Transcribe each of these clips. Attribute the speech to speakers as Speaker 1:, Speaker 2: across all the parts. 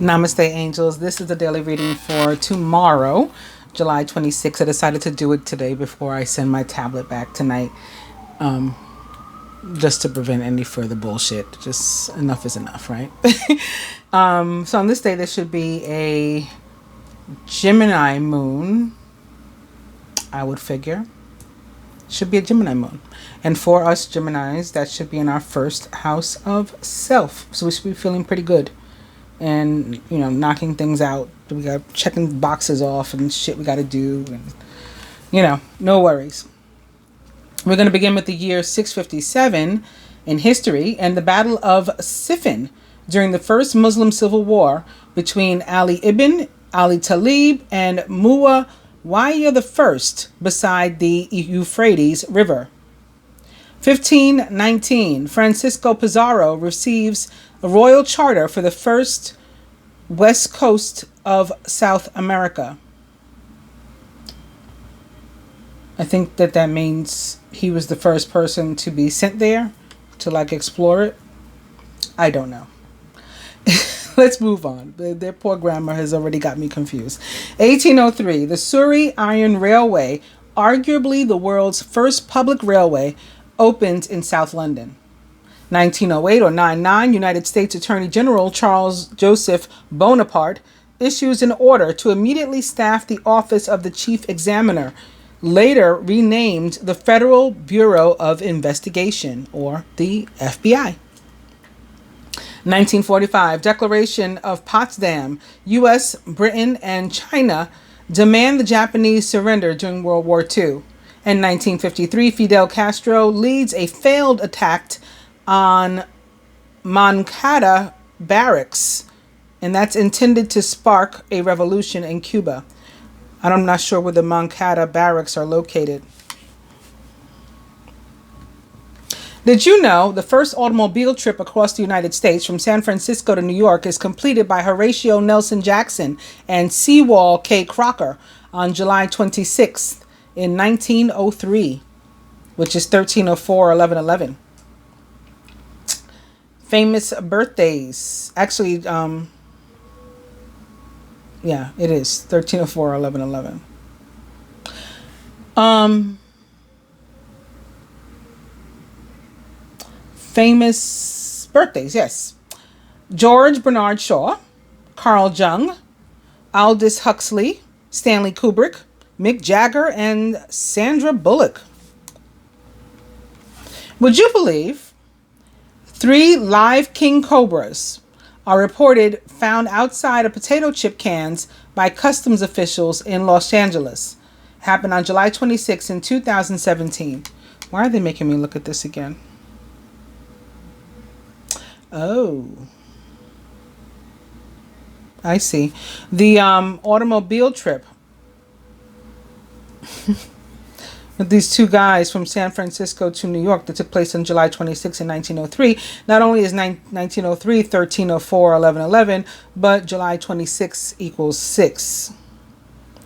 Speaker 1: Namaste, angels. This is the daily reading for tomorrow, July 26th. I decided to do it today before I send my tablet back tonight, just to prevent any further bullshit. Just enough is enough, right? So on this day, there should be a Gemini moon, I would figure. Should be a Gemini moon. And for us Geminis, that should be in our first house of self. So we should be feeling pretty good. And, knocking things out. We got checking boxes off and shit we got to do. And, no worries. We're going to begin with the year 657 in history and the Battle of Siffin during the First Muslim Civil War between Ali ibn Ali Talib and Muawiyah I beside the Euphrates River. 1519, Francisco Pizarro receives a royal charter for the first west coast of South America. I think that means he was the first person to be sent there to explore it. I don't know. Let's move on. Their poor grammar has already got me confused. 1803, the Surrey Iron Railway, arguably the world's first public railway, opened in South London. 1908 or 99, United States Attorney General Charles Joseph Bonaparte issues an order to immediately staff the office of the Chief Examiner, later renamed the Federal Bureau of Investigation, or the FBI. 1945, Declaration of Potsdam. U.S., Britain, and China demand the Japanese surrender during World War II. In 1953, Fidel Castro leads a failed attack on Moncada Barracks, and that's intended to spark a revolution in Cuba. I'm not sure where the Moncada Barracks are located. Did you know the first automobile trip across the United States from San Francisco to New York is completed by Horatio Nelson Jackson and Sewall K. Crocker on July 26th in 1903, which is 1304 1111. Famous birthdays. Actually, it is 1304 1111. Famous birthdays, yes. George Bernard Shaw, Carl Jung, Aldous Huxley, Stanley Kubrick, Mick Jagger, and Sandra Bullock. Would you believe 3 live king cobras are reported found outside of potato chip cans by customs officials in Los Angeles? Happened on July 26 in 2017. Why are they making me look at this again? Oh, I see. The automobile trip with these 2 guys from San Francisco to New York that took place on July 26 in 1903. Not only is 1903 1304 1111, but July 26 equals 6.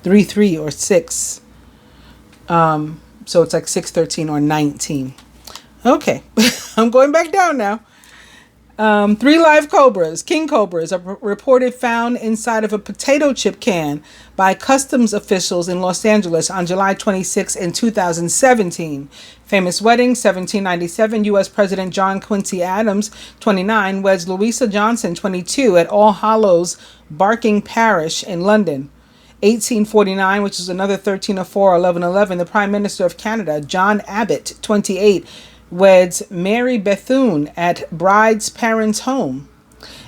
Speaker 1: 3 or 6. So it's like 613 or 19. Okay, I'm going back down now. 3 live cobras, king cobras, are reported found inside of a potato chip can by customs officials in Los Angeles on July 26 in 2017. Famous wedding, 1797, U.S. President John Quincy Adams, 29, weds Louisa Johnson, 22, at All Hallows Barking Parish in London. 1849, which is another 1304 1111, the Prime Minister of Canada, John Abbott, 28, weds Mary Bethune at bride's parents' home.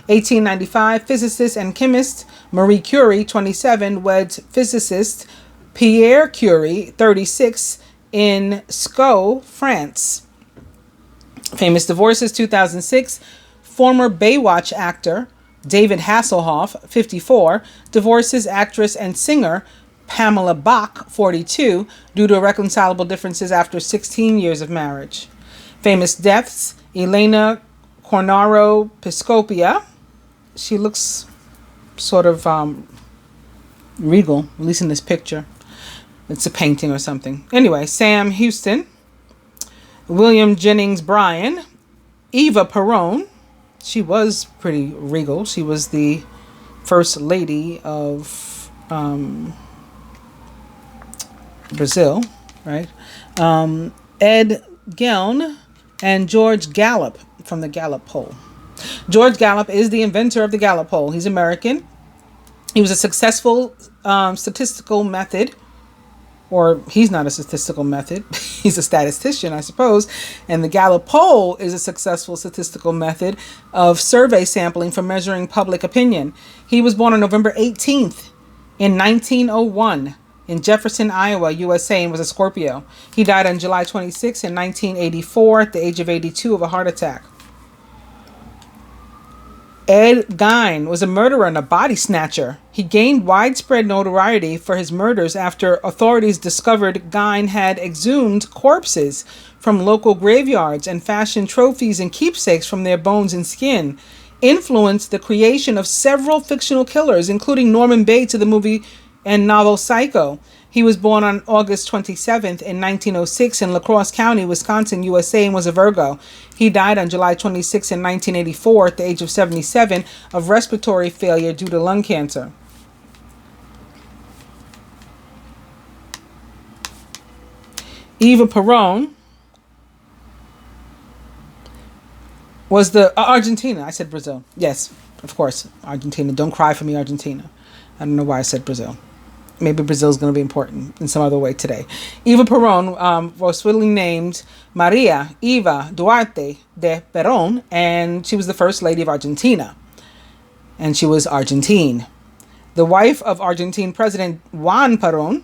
Speaker 1: 1895, physicist and chemist Marie Curie, 27, weds physicist Pierre Curie, 36, in Sceaux, France. Famous divorces, 2006, former Baywatch actor David Hasselhoff, 54, divorces actress and singer Pamela Bach, 42, due to irreconcilable differences after 16 years of marriage. Famous deaths, Elena Cornaro Piscopia. She looks sort of regal, at least in this picture. It's a painting or something. Anyway, Sam Houston, William Jennings Bryan, Eva Peron. She was pretty regal. She was the first lady of Brazil, right? Ed Geln and George Gallup from the Gallup poll. George Gallup is the inventor of the Gallup poll. He's American. He was a successful statistical method, or he's not a statistical method. He's a statistician, I suppose. And the Gallup poll is a successful statistical method of survey sampling for measuring public opinion. He was born on November 18th in 1901 in Jefferson, Iowa, USA, and was a Scorpio. He died on July 26 in 1984 at the age of 82 of a heart attack. Ed Gein was a murderer and a body snatcher. He gained widespread notoriety for his murders after authorities discovered Gein had exhumed corpses from local graveyards and fashioned trophies and keepsakes from their bones and skin, influenced the creation of several fictional killers, including Norman Bates of the movie and novel Psycho. He was born on August 27th in 1906 in La Crosse County, Wisconsin, USA, and was a Virgo. He died on July 26 in 1984 at the age of 77 of respiratory failure due to lung cancer. Eva Peron was the Argentina. I said Brazil. Yes, of course, Argentina. Don't cry for me, Argentina. I don't know why I said Brazil. Maybe Brazil is going to be important in some other way today. Eva Peron was fully named Maria Eva Duarte de Perón, and she was the first lady of Argentina. And she was Argentine. The wife of Argentine President Juan Perón,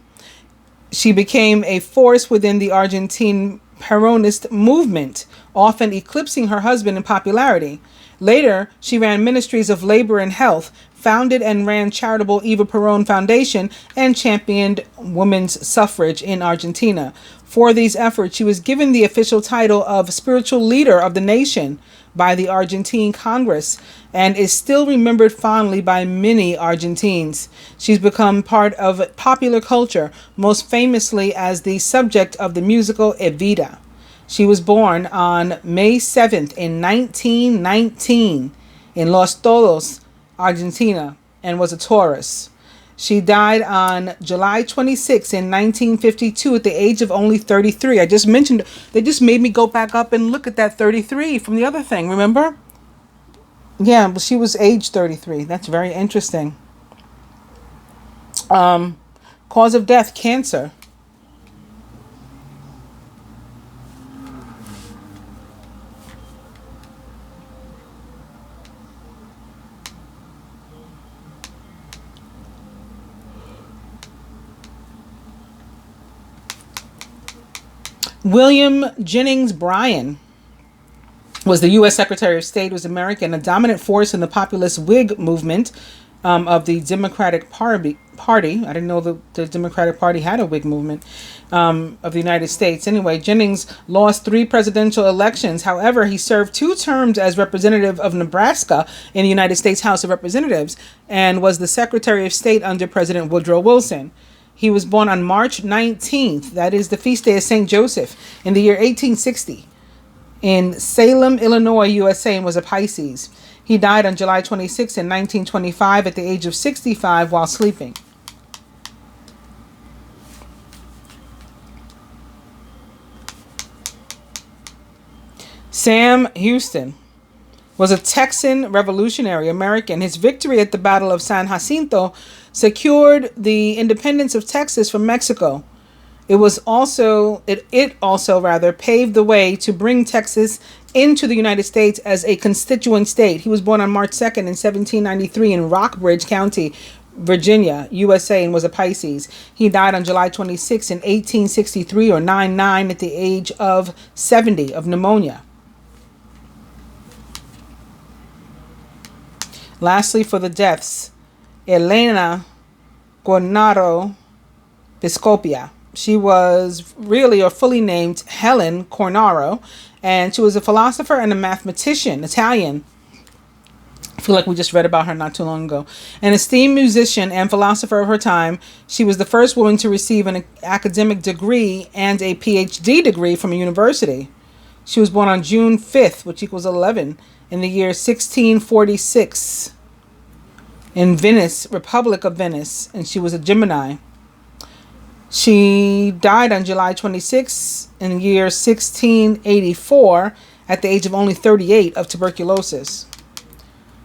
Speaker 1: she became a force within the Argentine Peronist movement, often eclipsing her husband in popularity. Later, she ran ministries of labor and health, founded and ran charitable Eva Peron Foundation, and championed women's suffrage in Argentina. For these efforts, she was given the official title of Spiritual Leader of the Nation by the Argentine Congress and is still remembered fondly by many Argentines. She's become part of popular culture, most famously as the subject of the musical Evita. She was born on May 7th in 1919 in Los Todos, Argentina, and was a Taurus. She died on July 26 in 1952 at the age of only 33. I just mentioned, they just made me go back up and look at that 33 from the other thing, remember? Yeah, but she was age 33. That's very interesting. Cause of death, cancer. William Jennings Bryan was the U.S. Secretary of State, was American, a dominant force in the populist Whig movement of the Democratic Party. I didn't know the Democratic Party had a Whig movement of the United States. Anyway, Jennings lost 3 presidential elections. However, he served 2 terms as representative of Nebraska in the United States House of Representatives and was the Secretary of State under President Woodrow Wilson. He was born on March 19th, that is the feast day of St. Joseph, in the year 1860, in Salem, Illinois, USA, and was a Pisces. He died on July 26 in 1925 at the age of 65 while sleeping. Sam Houston was a Texan revolutionary American. His victory at the Battle of San Jacinto secured the independence of Texas from Mexico. It also paved the way to bring Texas into the United States as a constituent state. He was born on March 2nd in 1793 in Rockbridge County, Virginia, USA, and was a Pisces. He died on July 26 in 1863 or 99 at the age of 70 of pneumonia. Lastly, for the deaths, Elena Cornaro Piscopia. She was really or fully named Helen Cornaro, and she was a philosopher and a mathematician, Italian. I feel like we just read about her not too long ago. An esteemed musician and philosopher of her time, she was the first woman to receive an academic degree and a PhD degree from a university. She was born on June 5th, which equals 11, in the year 1646. in Venice, Republic of Venice, and she was a Gemini. She died on July 26 in the year 1684 at the age of only 38 of tuberculosis.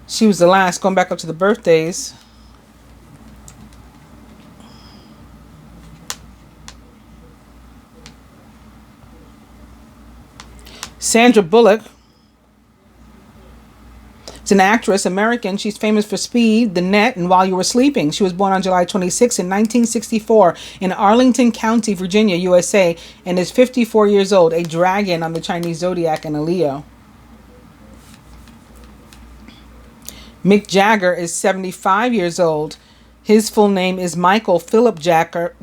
Speaker 1: She was the last, going back up to the birthdays. Sandra Bullock is an actress, American. She's famous for Speed, The Net, and While You Were Sleeping. She was born on July 26 in 1964 in Arlington County, Virginia, USA, and is 54 years old, a dragon on the Chinese zodiac and a Leo. Mick Jagger is 75 years old. His full name is Michael Philip Jagger.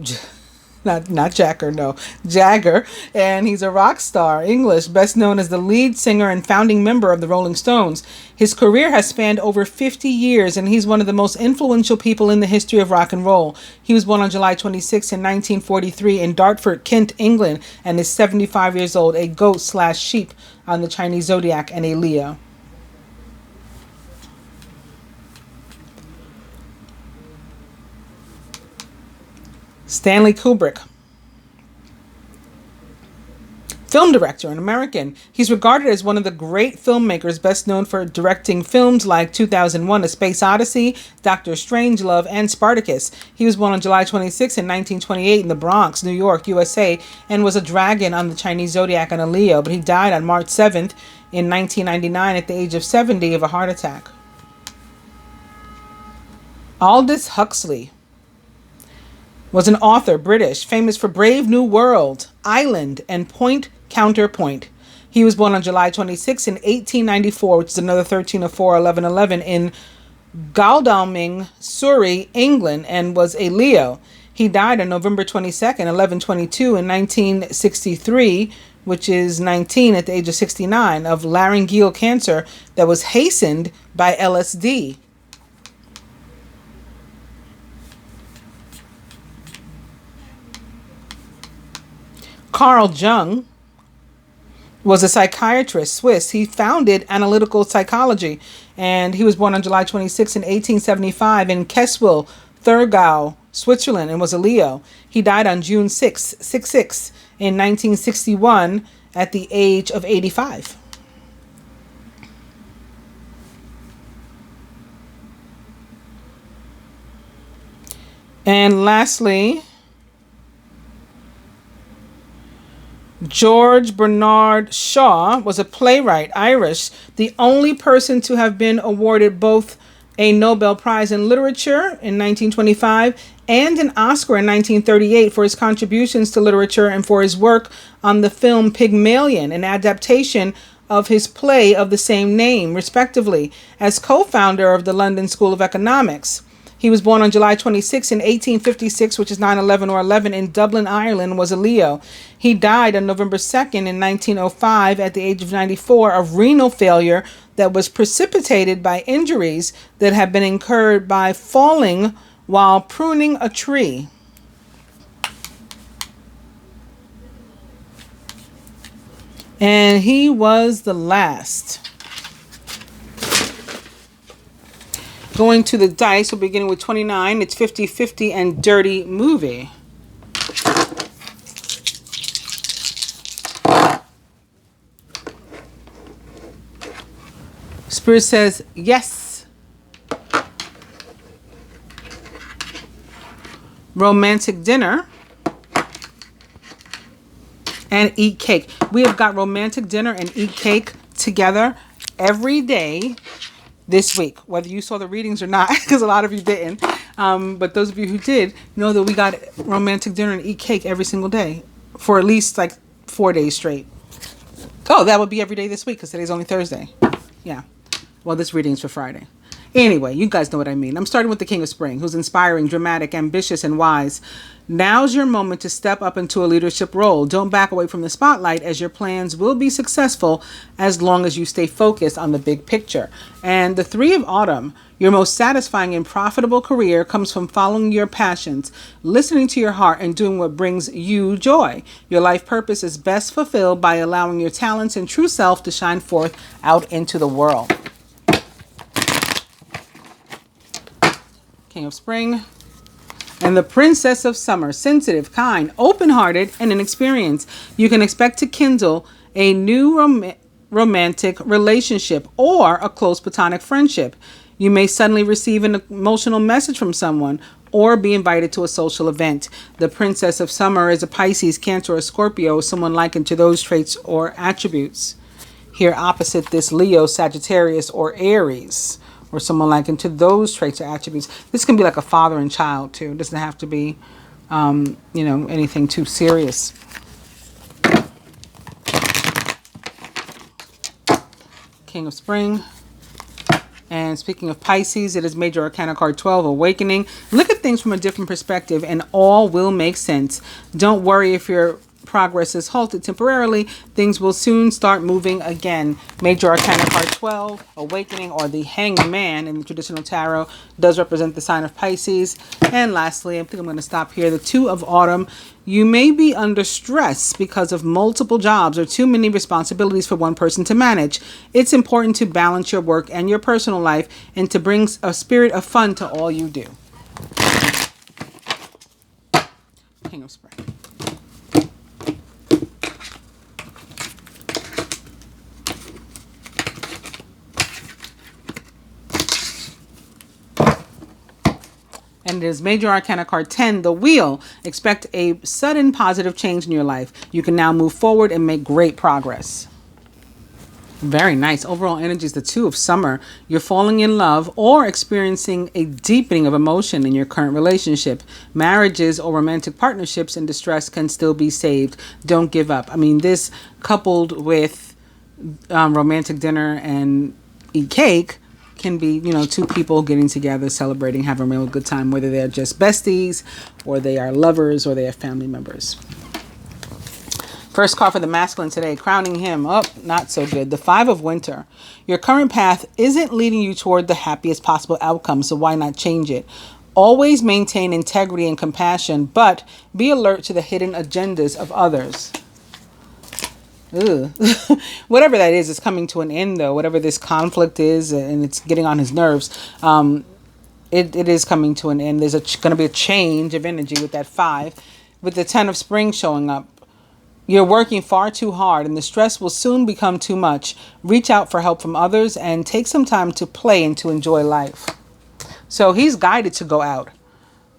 Speaker 1: Not Jagger, no. Jagger. And he's a rock star, English, best known as the lead singer and founding member of the Rolling Stones. His career has spanned over 50 years, and he's one of the most influential people in the history of rock and roll. He was born on July 26 in 1943 in Dartford, Kent, England, and is 75 years old, a goat/sheep on the Chinese zodiac and a Leo. Stanley Kubrick, film director, an American. He's regarded as one of the great filmmakers, best known for directing films like 2001: A Space Odyssey, Doctor Strangelove, and Spartacus. He was born on July 26 in 1928 in the Bronx, New York, USA, and was a dragon on the Chinese zodiac and a Leo, but he died on March 7th in 1999 at the age of 70 of a heart attack. Aldous Huxley was an author, British, famous for Brave New World, Island, and Point Counterpoint. He was born on July 26 in 1894, which is another 13 of 4, 11, 11, in Godalming, Surrey, England, and was a Leo. He died on November 22nd, 1122, in 1963, which is 19 at the age of 69, of laryngeal cancer that was hastened by LSD. Carl Jung was a psychiatrist, Swiss. He founded analytical psychology, and he was born on July 26 in 1875 in Kesswil, Thurgau, Switzerland, and was a Leo. He died on June 6 in 1961 at the age of 85. And lastly, George Bernard Shaw was a playwright, Irish, the only person to have been awarded both a Nobel Prize in Literature in 1925 and an Oscar in 1938 for his contributions to literature and for his work on the film Pygmalion, an adaptation of his play of the same name, respectively, as co-founder of the London School of Economics. He was born on July 26 in 1856, which is 9/11 or 11, in Dublin, Ireland, was a Leo. He died on November 2nd in 1905 at the age of 94 of renal failure that was precipitated by injuries that had been incurred by falling while pruning a tree. And he was the last. Going to the dice, we're beginning with 29. It's 50-50 and Dirty Movie. Spirit says yes. Romantic dinner. And eat cake. We have got romantic dinner and eat cake together every day this week, whether you saw the readings or not, because a lot of you didn't. But those of you who did know that we got romantic dinner and eat cake every single day for at least like 4 days straight. Oh, that would be every day this week because today's only Thursday. Yeah. Well, this reading's for Friday. Anyway, you guys know what I mean. I'm starting with the King of Spring, who's inspiring, dramatic, ambitious, and wise. Now's your moment to step up into a leadership role. Don't back away from the spotlight, as your plans will be successful as long as you stay focused on the big picture. And the Three of Autumn, your most satisfying and profitable career comes from following your passions, listening to your heart, and doing what brings you joy. Your life purpose is best fulfilled by allowing your talents and true self to shine forth out into the world. King of Spring. And the Princess of Summer, sensitive, kind, open-hearted, and inexperienced. You can expect to kindle a new romantic relationship or a close platonic friendship. You may suddenly receive an emotional message from someone or be invited to a social event. The Princess of Summer is a Pisces, Cancer, or Scorpio, someone likened to those traits or attributes. Here opposite this, Leo, Sagittarius, or Aries, or someone likened to those traits or attributes. This can be like a father and child too. It doesn't have to be, anything too serious. King of Spring. And speaking of Pisces, it is Major Arcana card 12, Awakening. Look at things from a different perspective and all will make sense. Don't worry if your progress is halted temporarily. Things will soon start moving again. Major Arcana card 12, Awakening, or the Hanged Man in the traditional tarot, does represent the sign of Pisces. And lastly, I think I'm going to stop here. The Two of Autumn. You may be under stress because of multiple jobs or too many responsibilities for one person to manage. It's important to balance your work and your personal life and to bring a spirit of fun to all you do. King of Spring. And it is Major Arcana card 10, the Wheel. Expect a sudden positive change in your life. You can now move forward and make great progress. Very nice. Overall energy is the Two of Summer. You're falling in love or experiencing a deepening of emotion in your current relationship. Marriages or romantic partnerships in distress can still be saved. Don't give up. I mean, this coupled with romantic dinner and eat cake can be, two people getting together, celebrating, having a real good time, whether they're just besties or they are lovers or they are family members. First card for the masculine today, crowning him. Oh, not so good. The Five of Winter. Your current path isn't leading you toward the happiest possible outcome, so why not change it? Always maintain integrity and compassion, but be alert to the hidden agendas of others. Whatever that is coming to an end, though. Whatever this conflict is, and it's getting on his nerves, it is coming to an end. There's going to be a change of energy with that 5. With the 10 of Spring showing up, you're working far too hard, and the stress will soon become too much. Reach out for help from others and take some time to play and to enjoy life. So he's guided to go out,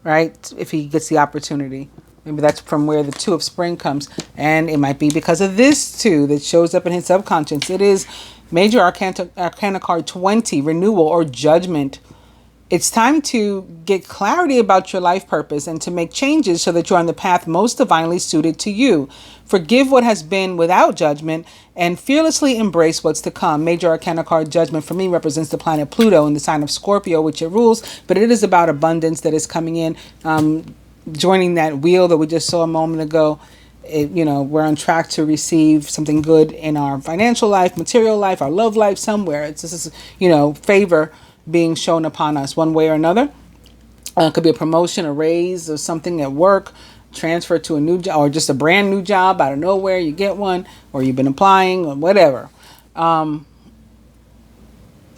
Speaker 1: right? If he gets the opportunity. Maybe that's from where the Two of Spring comes. And it might be because of this too that shows up in his subconscious. It is Major Arcana card 20, Renewal or Judgment. It's time to get clarity about your life purpose and to make changes so that you're on the path most divinely suited to you. Forgive what has been without judgment and fearlessly embrace what's to come. Major Arcana card Judgment for me represents the planet Pluto in the sign of Scorpio, which it rules, but it is about abundance that is coming in. Joining that wheel that we just saw a moment ago, we're on track to receive something good in our financial life, material life, our love life, somewhere. It's just, favor being shown upon us one way or another. It could be a promotion, a raise, or something at work, transfer to a new job, or just a brand new job out of nowhere. You get one, or you've been applying, or whatever. It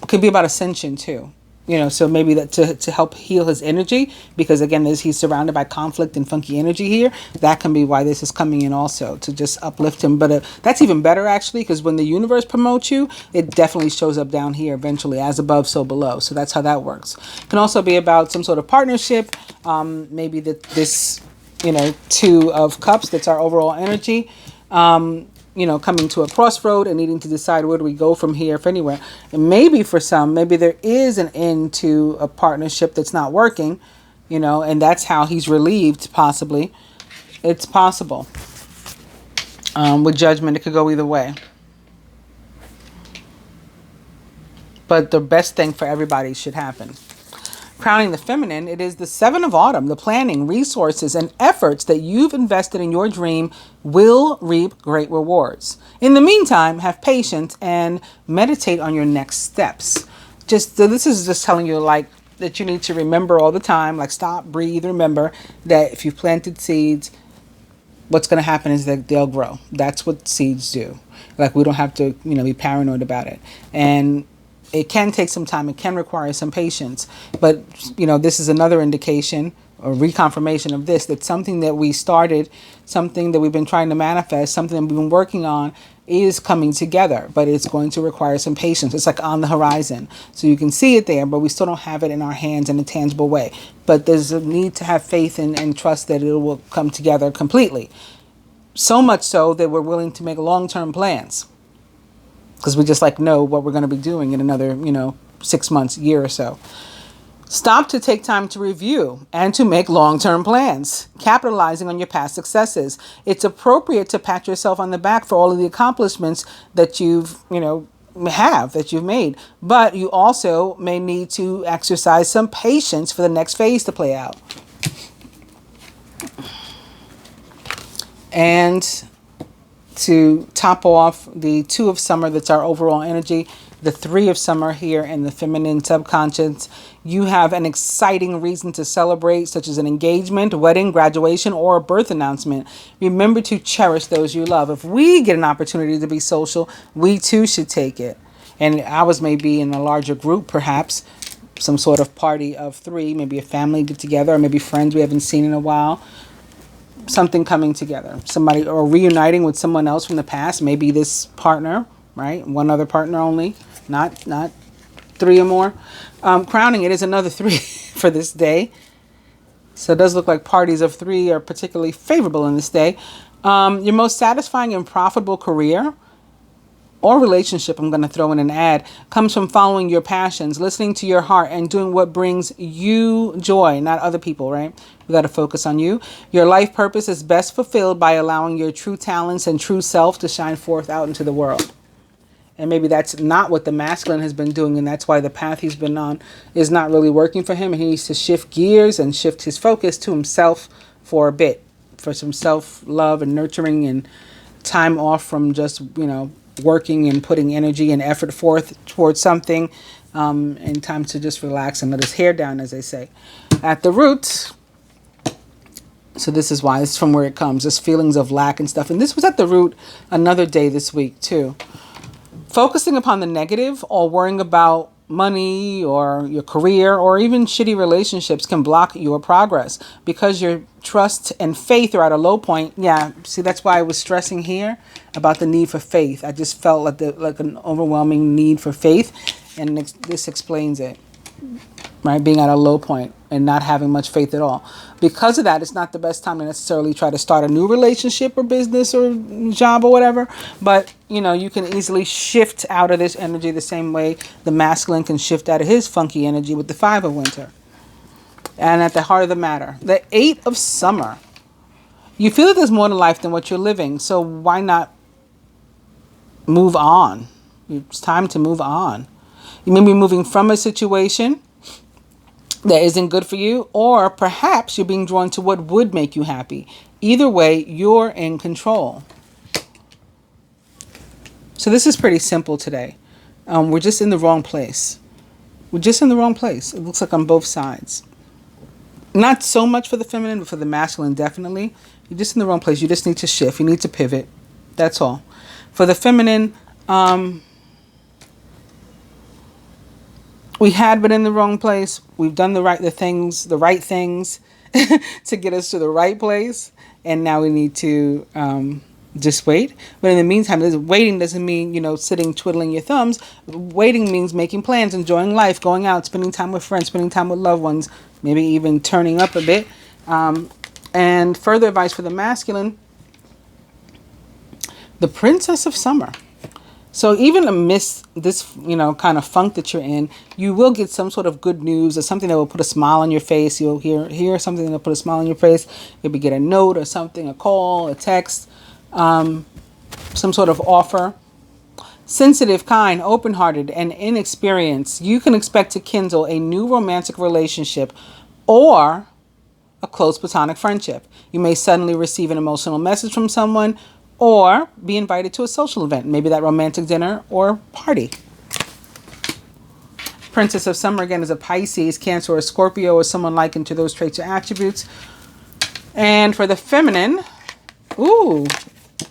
Speaker 1: could be about ascension too. So maybe that to help heal his energy, because again, he's surrounded by conflict and funky energy here. That can be why this is coming in also, to just uplift him. But that's even better actually, because when the universe promotes you, it definitely shows up down here eventually, as above, so below. So that's how that works. It can also be about some sort of partnership. Maybe this, Two of Cups, that's our overall energy. Coming to a crossroad and needing to decide where do we go from here, if anywhere. And maybe for some, maybe there is an end to a partnership that's not working, and that's how he's relieved, possibly. It's possible. With Judgment, it could go either way. But the best thing for everybody should happen. Crowning the feminine, it is the Seven of Autumn. The planning, resources, and efforts that you've invested in your dream will reap great rewards. In the meantime, have patience and meditate on your next steps. This is just telling you that you need to remember all the time, stop, breathe, remember that if you've planted seeds, what's going to happen is that they'll grow. That's what seeds do. We don't have to, be paranoid about it. And it can take some time. It can require some patience. But, this is another indication or reconfirmation of this, that something that we started, something that we've been trying to manifest, something that we've been working on is coming together, but it's going to require some patience. It's like on the horizon. So you can see it there, but we still don't have it in our hands in a tangible way. But there's a need to have faith and trust that it will come together completely. So much so that we're willing to make long-term plans, because we just know what we're going to be doing in another, 6 months, year or so. Stop to take time to review and to make long-term plans, capitalizing on your past successes. It's appropriate to pat yourself on the back for all of the accomplishments that you've made, but you also may need to exercise some patience for the next phase to play out. And to top off the 2 of summer, that's our overall energy, the 3 of summer here in the feminine subconscious, you have an exciting reason to celebrate, such as an engagement, wedding, graduation, or a birth announcement. Remember to cherish those you love. If we get an opportunity to be social, we too should take it. And ours may be in a larger group, perhaps some sort of party of 3, maybe a family get together, or maybe friends we haven't seen in a while. Something coming together, somebody, or reuniting with someone else from the past, maybe this partner, right? One other partner only, not 3 or more. Crowning it is another 3 for this day. So it does look like parties of 3 are particularly favorable in this day. Your most satisfying and profitable career or relationship, I'm going to throw in an ad, comes from following your passions, listening to your heart, and doing what brings you joy, not other people, right? We got to focus on you. Your life purpose is best fulfilled by allowing your true talents and true self to shine forth out into the world. And maybe that's not what the masculine has been doing, and that's why the path he's been on is not really working for him. And he needs to shift gears and shift his focus to himself for a bit, for some self-love and nurturing and time off from just, working and putting energy and effort forth towards something, and time to just relax and let his hair down, as they say. At the root, so this is why, this is from where it comes, this feelings of lack and stuff. And this was at the root another day this week too. Focusing upon the negative or worrying about money or your career or even shitty relationships can block your progress because your trust and faith are at a low point. Yeah, see, that's why I was stressing here about the need for faith. I just felt like an overwhelming need for faith, and this explains it, right? Being at a low point and not having much faith at all. Because of that, it's not the best time to necessarily try to start a new relationship or business or job or whatever. But, you can easily shift out of this energy the same way the masculine can shift out of his funky energy with the 5 of winter. And at the heart of the matter, the 8 of summer. You feel that there's more to life than what you're living. So why not move on? It's time to move on. You may be moving from a situation that isn't good for you, or perhaps you're being drawn to what would make you happy. Either way, you're in control. So this is pretty simple today. We're just in the wrong place. We're just in the wrong place. It looks like on both sides. Not so much for the feminine, but for the masculine, definitely. You're just in the wrong place. You just need to shift. You need to pivot. That's all. For the feminine, we had been in the wrong place. We've done the right things to get us to the right place. And now we need to just wait. But in the meantime, waiting doesn't mean, sitting twiddling your thumbs. Waiting means making plans, enjoying life, going out, spending time with friends, spending time with loved ones, maybe even turning up a bit. And further advice for the masculine, the Princess of Summer. So even amidst this, kind of funk that you're in, you will get some sort of good news or something that will put a smile on your face. You'll hear something that will put a smile on your face. Maybe get a note or something, a call, a text, some sort of offer. Sensitive, kind, open-hearted, and inexperienced, you can expect to kindle a new romantic relationship or a close platonic friendship. You may suddenly receive an emotional message from someone or be invited to a social event, maybe that romantic dinner or party. Princess of Summer, again, is a Pisces, Cancer, or Scorpio, or someone likened to those traits or attributes. And for the feminine,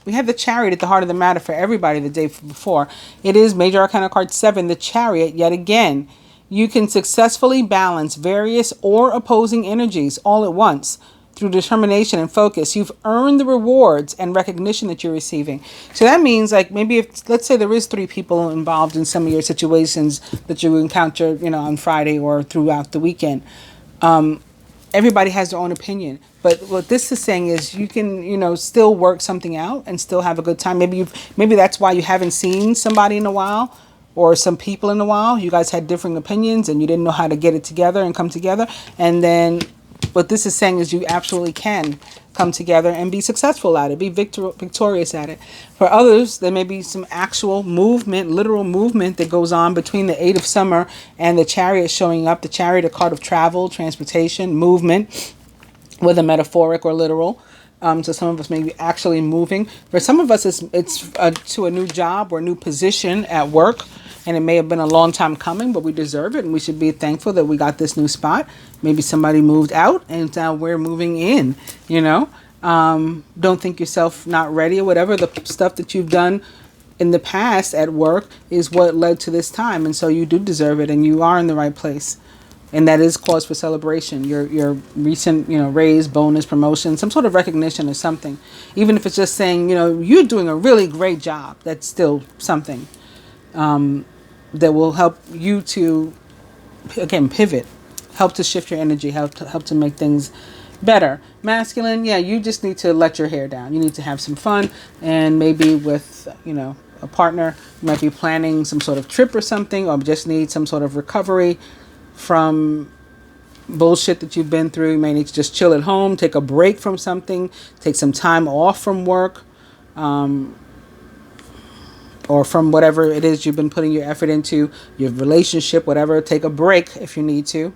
Speaker 1: We have the Chariot at the heart of the matter for everybody the day before. It is Major Arcana card 7, the Chariot, yet again. You can successfully balance various or opposing energies all at once through determination and focus. You've earned the rewards and recognition that you're receiving. So that means, like, maybe if, let's say there is 3 people involved in some of your situations that you encounter, on Friday or throughout the weekend. Everybody has their own opinion. But what this is saying is you can, still work something out and still have a good time. Maybe that's why you haven't seen somebody in a while, or some people in a while. You guys had different opinions and you didn't know how to get it together and come together. And then what this is saying is you absolutely can come together and be successful at it, be victorious at it. For others, there may be some actual movement, literal movement that goes on between the 8 of summer and the Chariot showing up. The Chariot, a card of travel, transportation, movement, whether metaphoric or literal. So some of us may be actually moving. For some of us, it's to a new job or new position at work. And it may have been a long time coming, but we deserve it. And we should be thankful that we got this new spot. Maybe somebody moved out and now we're moving in, Don't think yourself not ready or whatever. The stuff that you've done in the past at work is what led to this time. And so you do deserve it and you are in the right place. And that is cause for celebration. Your recent, raise, bonus, promotion, some sort of recognition or something. Even if it's just saying, you're doing a really great job. That's still something that will help you to, again, pivot, help to shift your energy, help to make things better. Masculine, you just need to let your hair down. You need to have some fun, and maybe with, a partner, you might be planning some sort of trip or something, or just need some sort of recovery from bullshit that you've been through. You may need to just chill at home, take a break from something, take some time off from work, or from whatever it is you've been putting your effort into, your relationship, whatever. Take a break if you need to.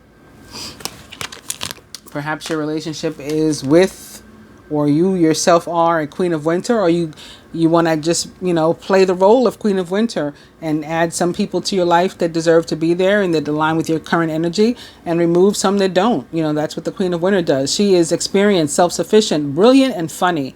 Speaker 1: Perhaps your relationship is with, or you yourself are a Queen of Winter, or you want to just, play the role of Queen of Winter and add some people to your life that deserve to be there and that align with your current energy, and remove some that don't. That's what the Queen of Winter does. She is experienced, self-sufficient, brilliant, and funny.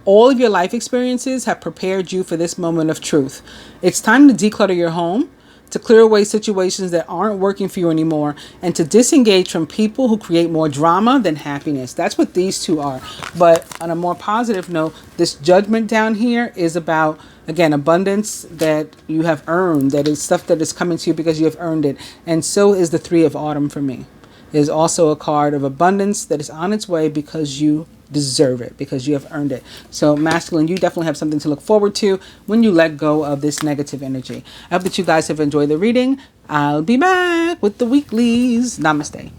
Speaker 1: All of your life experiences have prepared you for this moment of truth. It's time to declutter your home, to clear away situations that aren't working for you anymore, and to disengage from people who create more drama than happiness. That's what these two are. But on a more positive note, this Judgment down here is about, again, abundance that you have earned, that is stuff that is coming to you because you have earned it. And so is the 3 of Autumn for me. It is also a card of abundance that is on its way because you deserve it, because you have earned it. So masculine, you definitely have something to look forward to when you let go of this negative energy. I hope that you guys have enjoyed the reading. I'll be back with the weeklies. Namaste.